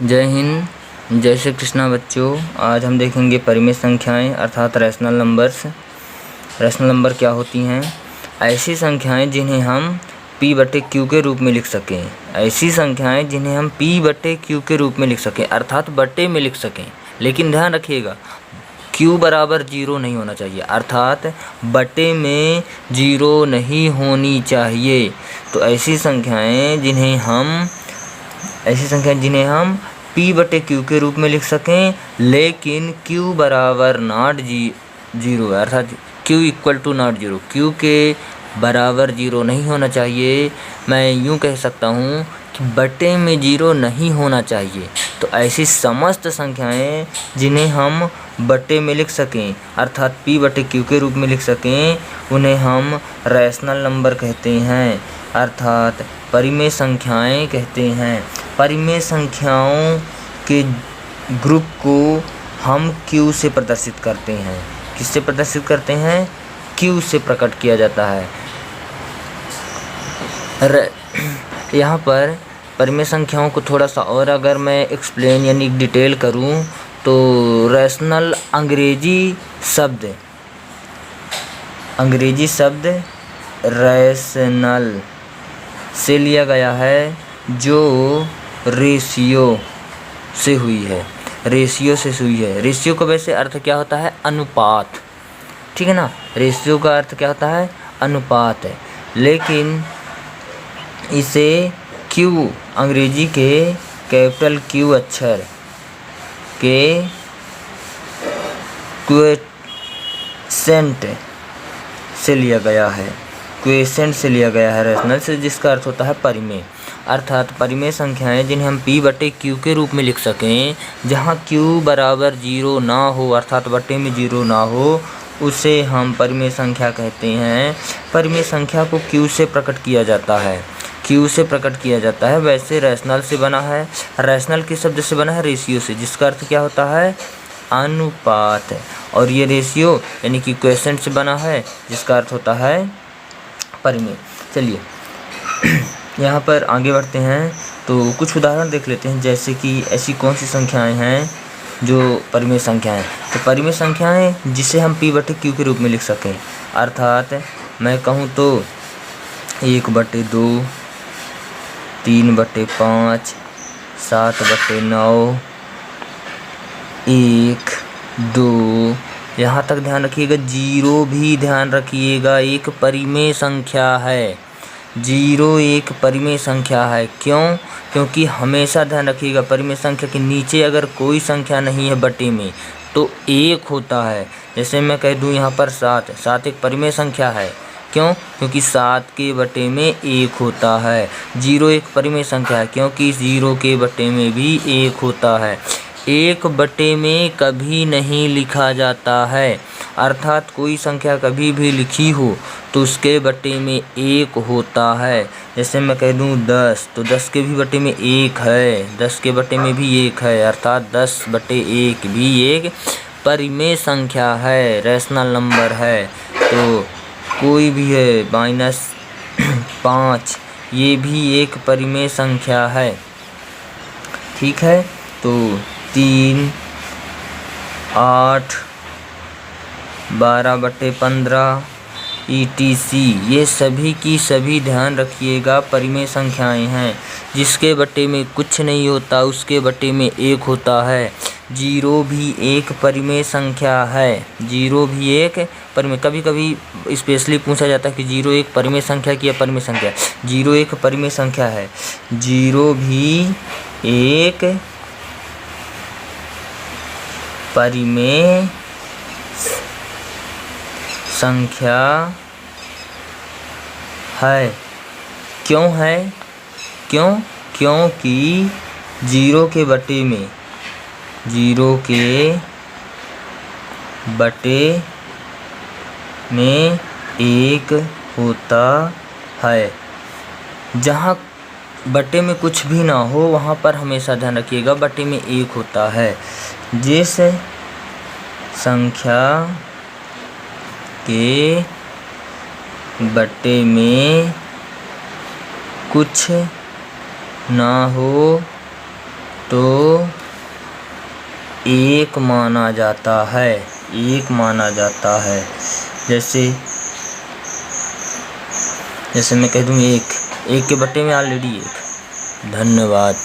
जय हिंद, जय श्री कृष्णा बच्चों। आज हम देखेंगे परिमेय संख्याएं अर्थात रैशनल नंबर्स। रैशनल नंबर क्या होती हैं? ऐसी संख्याएं जिन्हें हम p/q के रूप में लिख सकें। ऐसी संख्याएं जिन्हें हम p/q के रूप में लिख सकें अर्थात बटे में लिख सकें। लेकिन ध्यान रखिएगा q बराबर 0 नहीं होना चाहिए अर्थात बटे में 0 नहीं होनी चाहिए। तो ऐसी संख्याएं जिन्हें हम p/q के रूप में लिख सकें लेकिन q बराबर नॉट 0 अर्थात q equal to not 0, q के बराबर 0 नहीं होना चाहिए। मैं यूँ कह सकता हूँ कि बटे में 0 नहीं होना चाहिए। तो ऐसी समस्त संख्याएं जिन्हें हम बटे में लिख सकें अर्थात p/q के रूप में लिख सकें उन्हें हम रैशनल नंबर कहते हैं अर्थात परिमेय संख्याएं कहते हैं। परिमेय संख्याओं के ग्रुप को हम q से प्रदर्शित करते हैं। किससे प्रदर्शित करते हैं? q से प्रकट किया जाता है। यहाँ पर परिमेय संख्याओं को थोड़ा सा और अगर मैं एक्सप्लेन यानी डिटेल करूँ तो रैशनल अंग्रेजी शब्द रैशनल से लिया गया है जो रेशियो से हुई है। रेशियो का वैसे अर्थ क्या होता है? अनुपात, ठीक है ना। रेशियो का अर्थ क्या होता है? अनुपात है। लेकिन इसे Q अंग्रेजी के कैपिटल Q अक्षर के क्वोशेंट से लिया गया है रैशनल से, जिसका अर्थ होता है परिमेय। अर्थात परिमेय संख्याएं जिन्हें हम p/q के रूप में लिख सकें जहां q बराबर 0 ना हो अर्थात बटे में 0 ना हो उसे हम परिमेय संख्या कहते हैं। परिमेय संख्या को q से प्रकट किया जाता है। वैसे रैशनल से बना है, रैशनल के शब्द से बना है रेशियो से, जिसका अर्थ क्या होता है? अनुपात। और ये रेशियो यानी कि क्वोशेंट से बना है जिसका अर्थ होता है परिमेय। चलिए यहाँ पर आगे बढ़ते हैं तो कुछ उदाहरण देख लेते हैं, जैसे कि ऐसी कौन सी संख्याएं हैं जो परिमेय संख्याएं। तो परिमेय संख्याएं जिसे हम p/q के रूप में लिख सकें अर्थात मैं कहूँ तो 1/2, 3/5, 7/9, 1, 2, यहाँ तक ध्यान रखिएगा। 0 भी ध्यान रखिएगा एक परिमेय संख्या है। 0 एक परिमेय संख्या है। क्यों? क्योंकि हमेशा ध्यान रखिएगा परिमेय संख्या के नीचे अगर कोई संख्या नहीं है बटे में तो 1 होता है। जैसे मैं कह दूँ यहाँ पर 7 एक परिमेय संख्या है। क्यों? क्योंकि 7 के बटे में 1 होता है। 0 एक परिमेय संख्या है क्योंकि 0 के बटे में भी 1 होता है। 1 बटे में कभी नहीं लिखा जाता है अर्थात कोई संख्या कभी भी लिखी हो तो उसके बटे में 1 होता है। जैसे मैं कह दूँ 10 तो 10 के भी बटे में 1 है, 10 के बटे में भी 1 है अर्थात 10/1 भी एक परिमेय संख्या है, रैशनल नंबर है। तो कोई भी है -5 ये भी एक परिमेय संख्या है, ठीक है। तो 3, 8, 12/15 etc ये सभी की सभी ध्यान रखिएगा परिमेय संख्याएं हैं। जिसके बटे में कुछ नहीं होता उसके बटे में 1 होता है। 0 भी एक परिमेय संख्या है। 0 भी एक परिमेय, कभी कभी स्पेशली पूछा जाता है कि 0 एक परिमेय संख्या की अपरिमेय संख्या। 0 एक परिमेय संख्या है। 0 भी एक परिमेय संख्या है। क्यों है? क्योंकि 0 के बटे में 1 होता है। जहाँ बटे में कुछ भी ना हो वहाँ पर हमेशा ध्यान रखिएगा बटे में 1 होता है। जिस संख्या के बटे में कुछ ना हो तो एक माना जाता है, एक माना जाता है। जैसे मैं कह दूँ एक के बट्टे में ऑलरेडी एक। धन्यवाद।